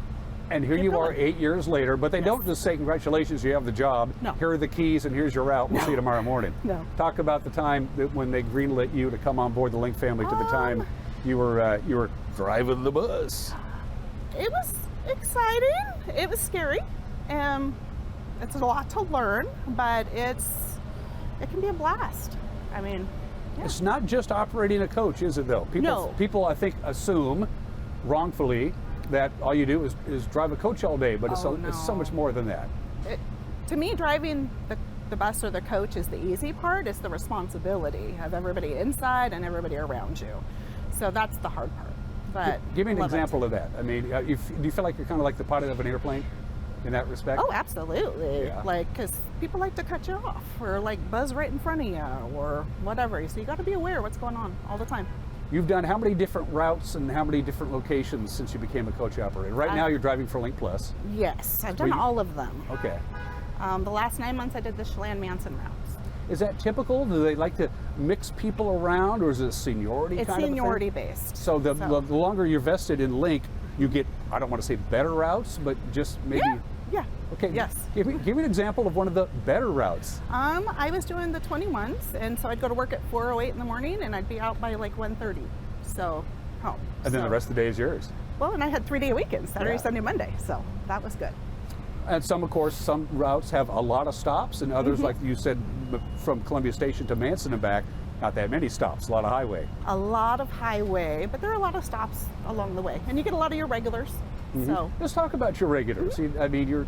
And here keep you going. are 8 years later, but they don't just say, congratulations, you have the job. No. Here are the keys and here's your route. We'll see you tomorrow morning. No. Talk about the time that when they greenlit you to come on board the Link family to the time you were driving the bus. It was exciting. It was scary. It's a lot to learn, but it can be a blast. I mean, It's not just operating a coach, is it though? People I think assume wrongfully that all you do is drive a coach all day, but it's so much more than that. To me, driving the bus or the coach is the easy part. It's the responsibility of everybody inside and everybody around you. So that's the hard part. But Give me an love it. example of that. I mean, do you feel like you're kind of like the pilot of an airplane in that respect? Oh, absolutely. Yeah. Like, because people like to cut you off or like buzz right in front of you or whatever. So you got to be aware of what's going on all the time. You've done how many different routes and how many different locations since you became a coach operator? Right now you're driving for Link Plus. Yes, I've done all of them. Okay. The last 9 months I did the Chelan Manson routes. Is that typical? Do they like to mix people around, or is it seniority It's kind of a thing? seniority based. So the longer you're vested in Link, you get, I don't want to say better routes, but just maybe. Yeah. Okay. Yes. Give me an example of one of the better routes. I was doing the 21s, and so I'd go to work at 4:08 in the morning, and I'd be out by like 1:30. So home. And then the rest of the day is yours. Well, and I had 3-day weekends, Saturday, Yeah. Sunday, Monday. So that was good. And some, of course, some routes have a lot of stops, and others, like you said, from Columbia Station to Manson and back, not that many stops, a lot of highway. A lot of highway, but there are a lot of stops along the way, and you get a lot of your regulars. So Let's talk about your regulars. I mean, you're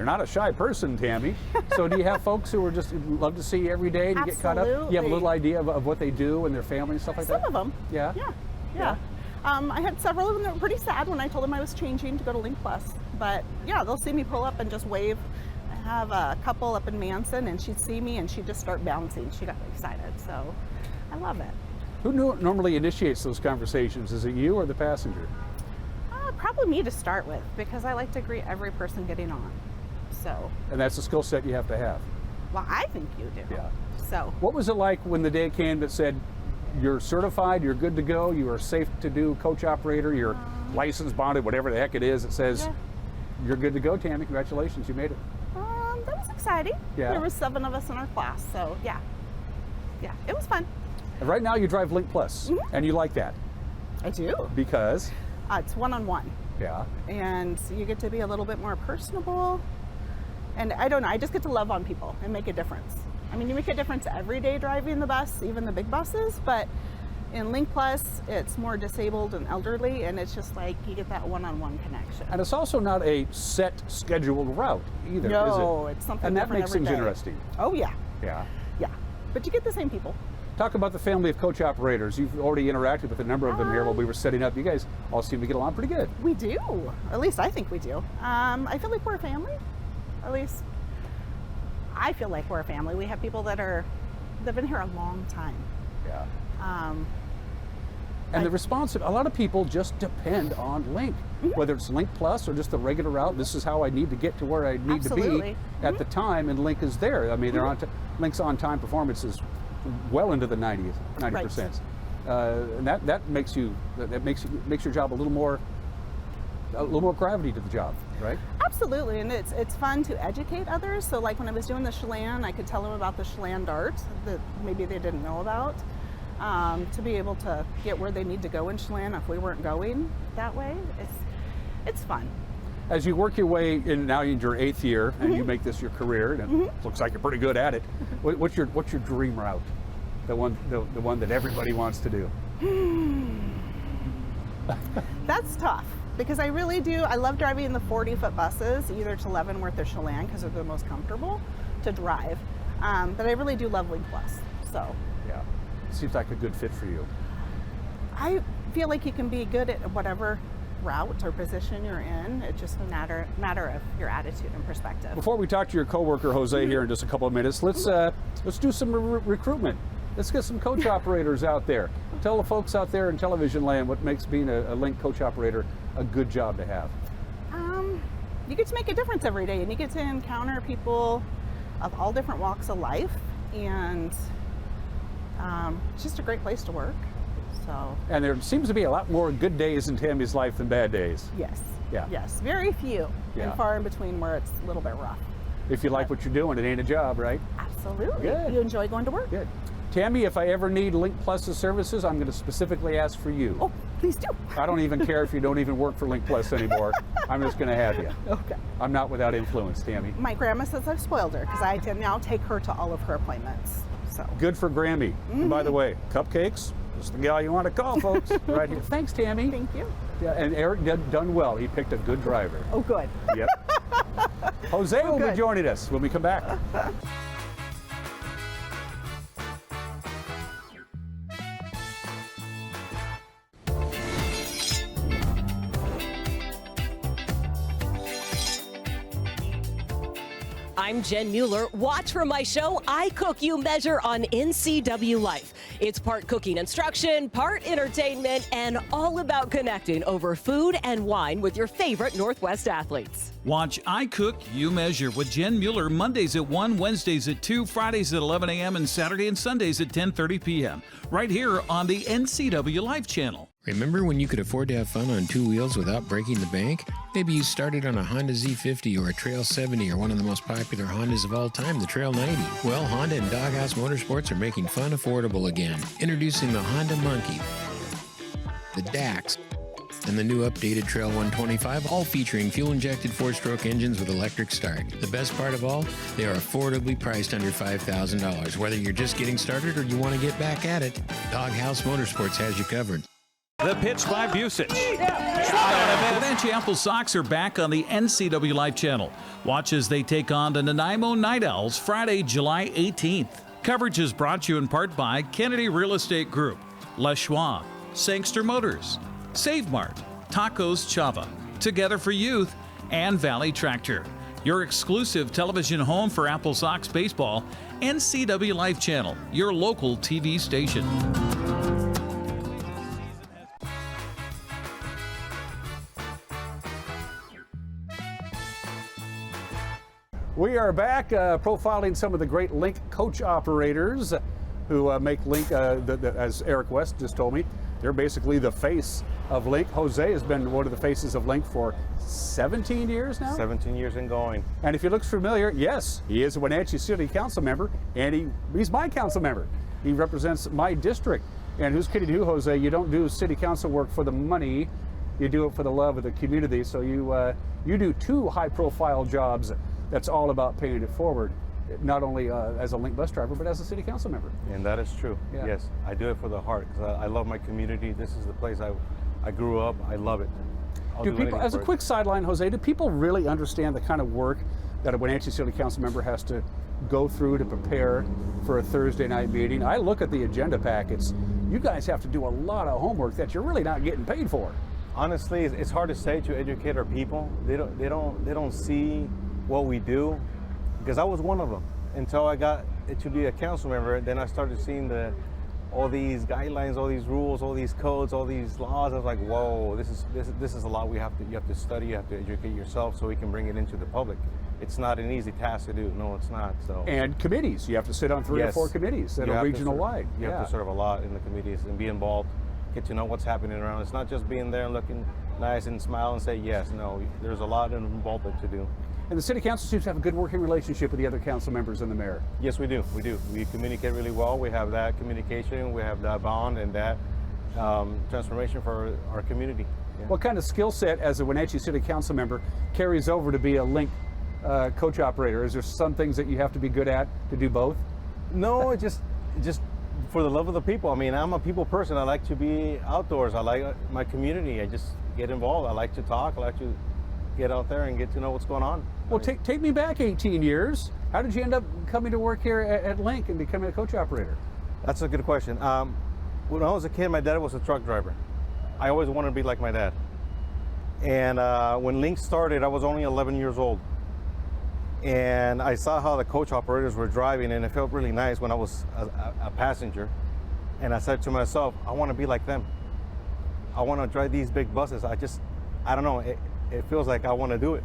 not a shy person, Tammy. So do you have folks who are just love to see you every day and you get caught up? You have a little idea of what they do and their family and stuff like that? Some of them. Yeah? Yeah. I had several of them that were pretty sad when I told them I was changing to go to Link Plus. But yeah, they'll see me pull up and just wave. I have a couple up in Manson, and she'd see me and she'd just start bouncing. She got excited, so I love it. Who normally initiates those conversations? Is it you or the passenger? Probably me to start with, because I like to greet every person getting on. So. And that's a skill set you have to have. Well, I think you do. Yeah. So. What was it like when the day came that said, you're certified, you're good to go, you are safe to do coach operator, you're licensed, bonded, whatever the heck it is, it says, you're good to go, Tammy, congratulations, you made it. That was exciting. Yeah. There was 7 of us in our class, so yeah, it was fun. And right now you drive Link Plus, and you like that. I do. Because? It's one-on-one. Yeah. And you get to be a little bit more personable. And I don't know, I just get to love on people and make a difference. I mean, you make a difference every day driving the bus, even the big buses, but in Link Plus, it's more disabled and elderly, and it's just like you get that one-on-one connection. And it's also not a set scheduled route either, is it? No, it's something and that different makes every things day. interesting. Oh yeah. Yeah. Yeah. But you get the same people. Talk about the family of coach operators. You've already interacted with a number of them here while we were setting up. You guys all seem to get along pretty good. We do. At least I think we do. I feel like we're a family. At least I feel like we're a family. We have people they've been here a long time. Yeah. And the responsive, a lot of people just depend on Link, whether it's Link Plus or just the regular route. This is how I need to get to where I need to be at the time, and Link is there. I mean, Link's on-time performance is well into the 90%. And that makes your job a little more gravity to the job, right? Absolutely, and it's fun to educate others. So like when I was doing the Chelan, I could tell them about the Chelan dart that maybe they didn't know about. To be able to get where they need to go in Chelan if we weren't going that way, it's fun. As you work your way in, now in your 8th year, and you make this your career, and it looks like you're pretty good at it. What's your dream route? The one that everybody wants to do. That's tough because I really do. I love driving the 40-foot buses, either to Leavenworth or Chelan, because they're the most comfortable to drive. But I really do love Link Plus. So yeah, seems like a good fit for you. I feel like you can be good at whatever route or position you're in. It's just a matter of your attitude and perspective. Before we talk to your coworker Jose here in just a couple of minutes, let's do some recruitment. Let's get some coach operators out there. Tell the folks out there in television land what makes being a Link coach operator a good job to have. You get to make a difference every day, and you get to encounter people of all different walks of life, and it's just a great place to work. So. And there seems to be a lot more good days in Tammy's life than bad days. Yes. Yeah. Yes. Very few, and far in between where it's a little bit rough. If you like what you're doing, it ain't a job, right? Absolutely. Good. You enjoy going to work. Good. Tammy, if I ever need Link Plus's services, I'm going to specifically ask for you. Oh, please do. I don't even care if you don't even work for Link Plus anymore. I'm just going to have you. Okay. I'm not without influence, Tammy. My grandma says I've spoiled her because I now take her to all of her appointments. So. Good for Grammy. And by the way, cupcakes, that's the gal you want to call, folks, right here. Thanks, Tammy. Thank you. Yeah, and Eric done well. He picked a good driver. Oh, good. Yep. Jose will be joining us when we come back. I'm Jen Mueller. Watch for my show, I Cook, You Measure on NCWLIFE. It's part cooking instruction, part entertainment, and all about connecting over food and wine with your favorite Northwest athletes. Watch I Cook, You Measure with Jen Mueller Mondays at 1, Wednesdays at 2, Fridays at 11 a.m., and Saturday and Sundays at 10:30 p.m. right here on the NCWLIFE channel. Remember when you could afford to have fun on two wheels without breaking the bank? Maybe you started on a Honda Z50 or a Trail 70 or one of the most popular Hondas of all time, the Trail 90. Well, Honda and Doghouse Motorsports are making fun affordable again. Introducing the Honda Monkey, the Dax, and the new updated Trail 125, all featuring fuel-injected 4-stroke engines with electric start. The best part of all, they are affordably priced under $5,000. Whether you're just getting started or you want to get back at it, Doghouse Motorsports has you covered. The pitch by Busich. Wenatchee Apple Sox are back on the NCWLIFE channel. Watch as they take on the Nanaimo Night Owls Friday, July 18th. Coverage is brought to you in part by Kennedy Real Estate Group, Les Schwab, Sangster Motors, Save Mart, Tacos Chava, Together for Youth, and Valley Tractor. Your exclusive television home for Apple Sox baseball, NCWLIFE channel, your local TV station. We are back profiling some of the great Link coach operators who make Link, as Eric West just told me, they're basically the face of Link. Jose has been one of the faces of Link for 17 years now? 17 years and going. And if he looks familiar, yes, he is a Wenatchee City Council member, and he's my council member. He represents my district. And who's kidding who, Jose? You don't do city council work for the money, you do it for the love of the community. So you do two high-profile jobs that's all about paying it forward, not only as a Link bus driver, but as a city council member. And that is true. Yeah. Yes, I do it for the heart because I love my community. This is the place I grew up. I love it. Do people, as a quick sideline, Jose, do people really understand the kind of work that a Wenatchee City Council member has to go through to prepare for a Thursday night meeting? I look at the agenda packets. You guys have to do a lot of homework that you're really not getting paid for. Honestly, it's hard to say to educate our people. They don't see what we do, because I was one of them until I got to be a council member. Then I started seeing all these guidelines, all these rules, all these codes, all these laws. I was like, whoa, this is a lot. You have to study, you have to educate yourself so we can bring it into the public. it's not an easy task to do. No, it's not. So. And committees. You have to sit on 3 or 4 committees that are regional wide. You have to serve a lot in the committees and be involved, get to know what's happening around. It's not just being there and looking nice and smile and say yes. No, there's a lot of involvement to do. And the city council seems to have a good working relationship with the other council members and the mayor. Yes, we do. We do. We communicate really well. We have that communication. We have that bond and that transformation for our community. Yeah. What kind of skill set as a Wenatchee City Council member carries over to be a Link coach operator? Is there some things that you have to be good at to do both? No, just for the love of the people. I mean, I'm a people person. I like to be outdoors. I like my community. I just get involved. I like to talk. I like to get out there and get to know what's going on. Well, take me back 18 years. How did you end up coming to work here at Link and becoming a coach operator? That's a good question. When I was a kid, my dad was a truck driver. I always wanted to be like my dad. And when Link started, I was only 11 years old. And I saw how the coach operators were driving, and it felt really nice when I was a passenger. And I said to myself, I want to be like them. I want to drive these big buses. I don't know, it feels like I want to do it.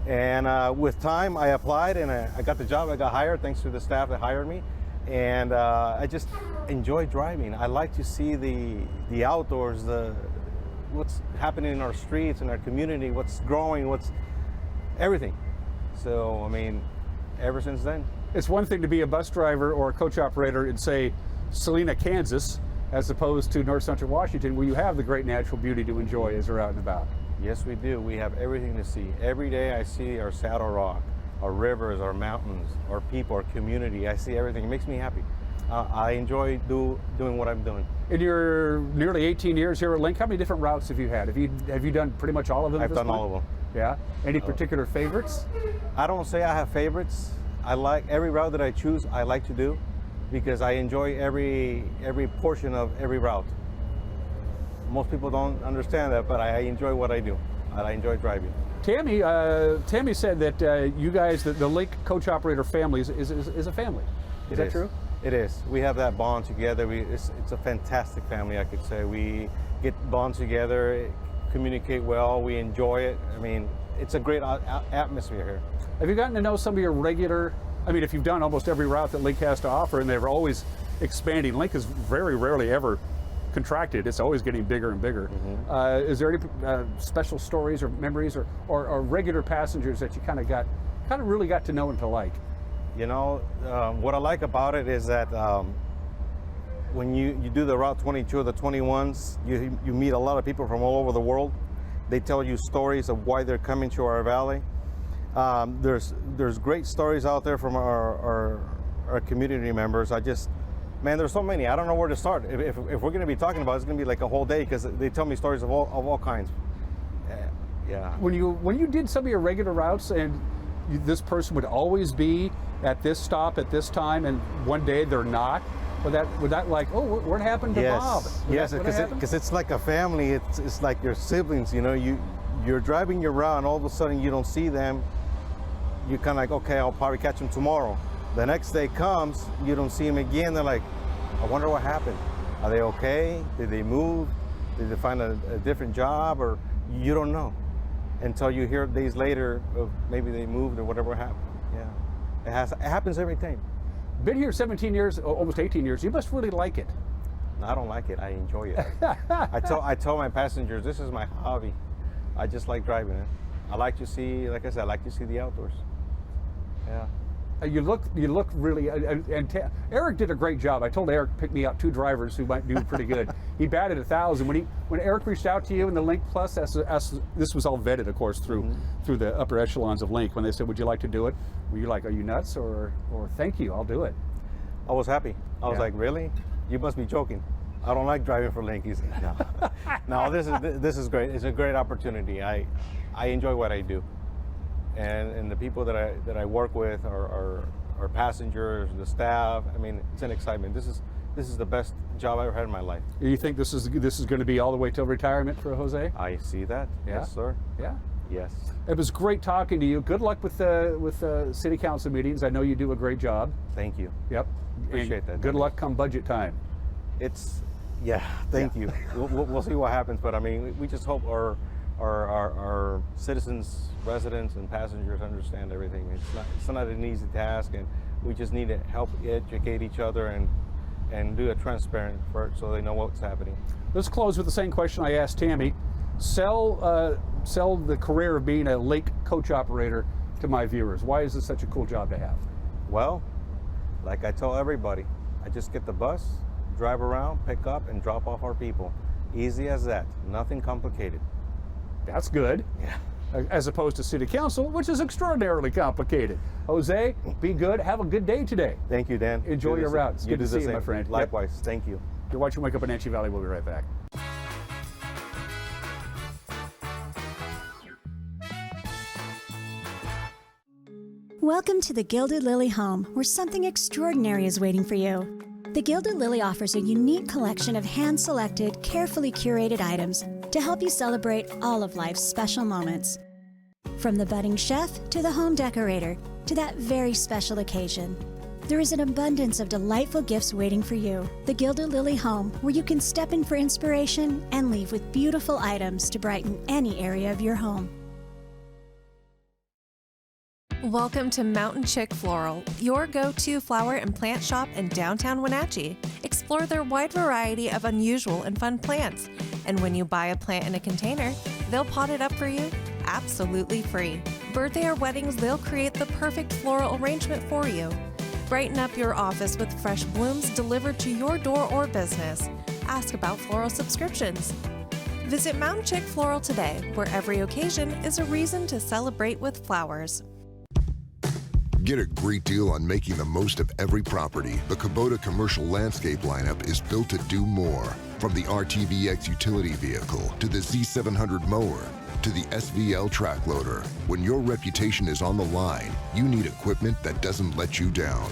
And with time, I applied and I got the job. I got hired thanks to the staff that hired me. And I just enjoy driving. I like to see the outdoors, what's happening in our streets, in our community, what's growing, what's everything. So, I mean, ever since then. It's one thing to be a bus driver or a coach operator in, say, Salina, Kansas, as opposed to North Central Washington, where you have the great natural beauty to enjoy as you're out and about. Yes, we do. We have everything to see. Every day I see our Saddle Rock, our rivers, our mountains, our people, our community. I see everything. It makes me happy. I enjoy doing what I'm doing. In your nearly 18 years here at Link, how many different routes have you had? Have you done pretty much all of them? I've done all of them. Yeah. Any particular favorites? I don't say I have favorites. I like every route that I choose. I like to do because I enjoy every portion of every route. Most people don't understand that, but I enjoy what I do. I enjoy driving. Tammy said that you guys, the Link coach operator family, is a family. Is that true? It is. We have that bond together. It's a fantastic family, I could say. We get bond together, communicate well, we enjoy it. I mean, it's a great atmosphere here. Have you gotten to know some of your regular, I mean, if you've done almost every route that Link has to offer and they're always expanding, Link is very rarely ever contracted. It's always getting bigger and bigger. Mm-hmm. Is there any special stories or memories or regular passengers that you kind of really got to know and to like? You know, what I like about it is that when you do the Route 22 or the 21s, you meet a lot of people from all over the world. They tell you stories of why they're coming to our valley. There's great stories out there from our community members. Man, there's so many. I don't know where to start. If we're going to be talking about it, it's going to be like a whole day because they tell me stories of all kinds. Yeah. When you did some of your regular routes and this person would always be at this stop at this time, and one day they're not, would that like, oh, what happened to Bob? Yes, because it's like a family. It's like your siblings. You know, you're driving your route, and all of a sudden you don't see them. You're kind of like, okay, I'll probably catch them tomorrow. The next day comes, you don't see them again. They're like, I wonder what happened. Are they okay? Did they move? Did they find a different job? Or you don't know until you hear days later of maybe they moved or whatever happened. Yeah, it happens every time. Been here 17 years, almost 18 years. You must really like it. No, I don't like it. I enjoy it. I tell my passengers, this is my hobby. I just like driving it. I like to see, like I said, I like to see the outdoors. Yeah. You look really, Eric did a great job. I told Eric to pick me out 2 drivers who might do pretty good. He batted 1,000. When Eric reached out to you in the Link Plus, this was all vetted, of course, through the upper echelons of Link. When they said, would you like to do it? Were you like, are you nuts? Or thank you, I'll do it. I was happy. I was like, really? You must be joking. I don't like driving for Link. He said, no, this is great. It's a great opportunity. I enjoy what I do. And the people that I work with are passengers, the staff. I mean, it's an excitement. This is the best job I ever had in my life. You think this is going to be all the way till retirement for Jose? I see that. Yeah. Yes, sir. Yeah. Yes. It was great talking to you. Good luck with city council meetings. I know you do a great job. Thank you. Yep. Appreciate that. Good luck come budget time. Thank you. We'll see what happens, but I mean, we just hope our our citizens, residents, and passengers understand everything. It's not an easy task, and we just need to help educate each other and do a transparent for it so they know what's happening. Let's close with the same question I asked Tammy. Sell the career of being a lake coach operator to my viewers. Why is this such a cool job to have? Well, like I tell everybody, I just get the bus, drive around, pick up, and drop off our people. Easy as that. Nothing complicated. That's good. Yeah. As opposed to city council, which is extraordinarily complicated. Jose, be good. Have a good day today. Thank you, Dan. Enjoy your route. It's good to see you, my friend. Likewise. Yep. Thank you. You're watching Wake Up Wenatchee Valley. We'll be right back. Welcome to the Gilded Lily home, where something extraordinary is waiting for you. The Gilded Lily offers a unique collection of hand-selected, carefully curated items to help you celebrate all of life's special moments. From the budding chef to the home decorator to that very special occasion, there is an abundance of delightful gifts waiting for you. The Gilded Lily home, where you can step in for inspiration and leave with beautiful items to brighten any area of your home. Welcome to Mountain Chick Floral, your go-to flower and plant shop in downtown Wenatchee. Explore their wide variety of unusual and fun plants. And when you buy a plant in a container, they'll pot it up for you absolutely free. Birthday or weddings, they'll create the perfect floral arrangement for you. Brighten up your office with fresh blooms delivered to your door or business. Ask about floral subscriptions. Visit Mountain Chick Floral today, where every occasion is a reason to celebrate with flowers. Get a great deal on making the most of every property. The Kubota commercial landscape lineup is built to do more. From the RTVX utility vehicle to the Z700 mower to the SVL track loader. When your reputation is on the line, you need equipment that doesn't let you down.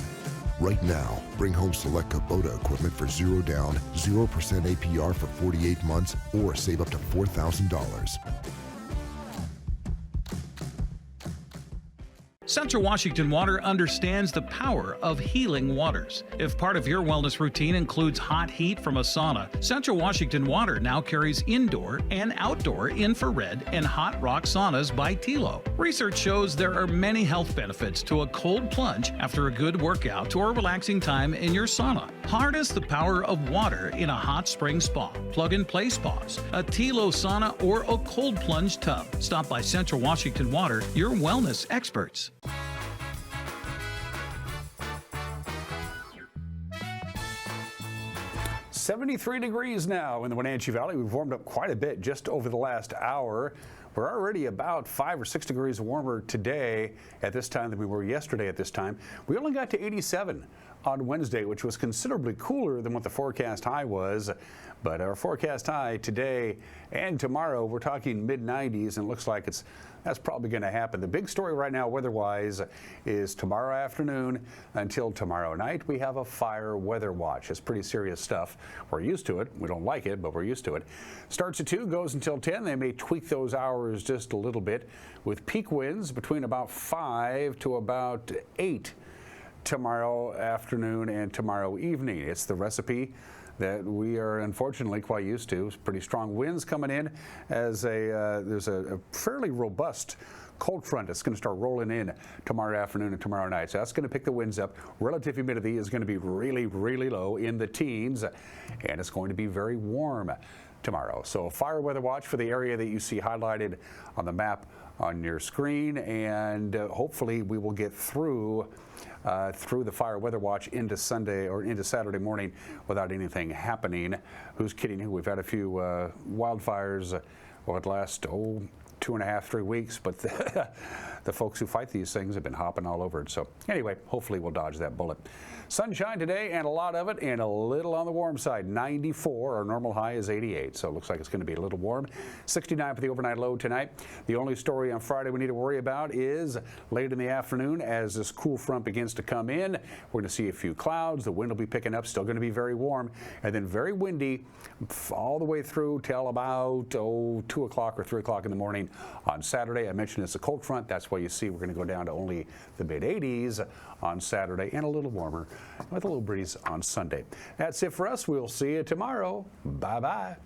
Right now, bring home select Kubota equipment for 0 down, 0% APR for 48 months, or save up to $4,000. Central Washington Water understands the power of healing waters. If part of your wellness routine includes hot heat from a sauna, Central Washington Water now carries indoor and outdoor infrared and hot rock saunas by Tilo. Research shows there are many health benefits to a cold plunge after a good workout or relaxing time in your sauna. Harness the power of water in a hot spring spa, plug-and-play spas, a Tilo sauna, or a cold plunge tub. Stop by Central Washington Water, your wellness experts. 73 degrees now in the Wenatchee Valley. We've warmed up quite a bit just over the last hour. We're already about 5 or 6 degrees warmer today at this time than we were yesterday at this time. We only got to 87 on Wednesday, which was considerably cooler than what the forecast high was. But our forecast high today and tomorrow, we're talking mid-90s, and it looks like that's probably going to happen. The big story right now weather-wise is tomorrow afternoon until tomorrow night. We have a fire weather watch. It's pretty serious stuff. We're used to it. We don't like it, but we're used to it. Starts at 2, goes until 10. They may tweak those hours just a little bit with peak winds between about 5 to about 8 tomorrow afternoon and tomorrow evening. It's the recipe that we are unfortunately quite used to. Pretty strong winds coming in as there's a fairly robust cold front that's going to start rolling in tomorrow afternoon and tomorrow night. So that's going to pick the winds up. Relative humidity is going to be really, really low in the teens, and it's going to be very warm tomorrow. So a fire weather watch for the area that you see highlighted on the map on your screen, and hopefully we will get through the fire weather watch into Sunday or into Saturday morning without anything happening. Who's kidding who? We've had a few wildfires over the last 2.5, 3 weeks, but the folks who fight these things have been hopping all over it. So anyway, hopefully we'll dodge that bullet. Sunshine today, and a lot of it, and a little on the warm side. 94, our normal high is 88, so it looks like it's going to be a little warm. 69 for the overnight low tonight. The only story on Friday we need to worry about is late in the afternoon as this cool front begins to come in. We're going to see a few clouds. The wind will be picking up, still going to be very warm, and then very windy all the way through till about 2 o'clock or 3 o'clock in the morning on Saturday. I mentioned it's a cold front. That's why you see we're going to go down to only the mid-80s on Saturday and a little warmer with a little breeze on Sunday. That's it for us. We'll see you tomorrow. Bye-bye.